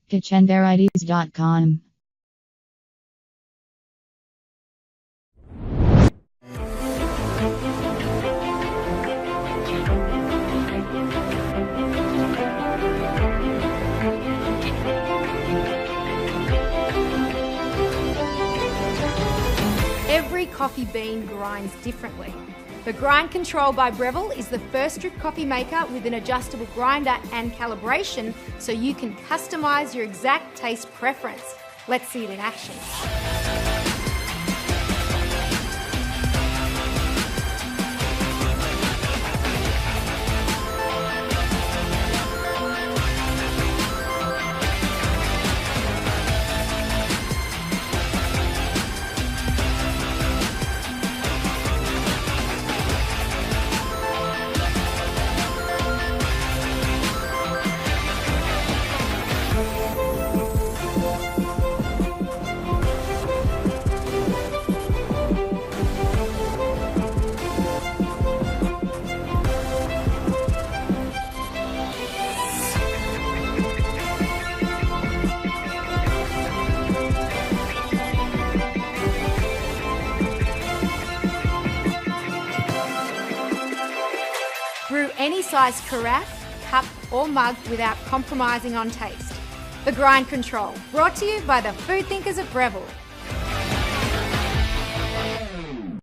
kitchenvarieties.com. Every coffee bean grinds differently. The Grind Control by Breville is the first drip coffee maker with an adjustable grinder and calibration so you can customise your exact taste preference. Let's see it in action. Brew any size carafe, cup or mug without compromising on taste. The Grind Control, brought to you by the food thinkers at Breville.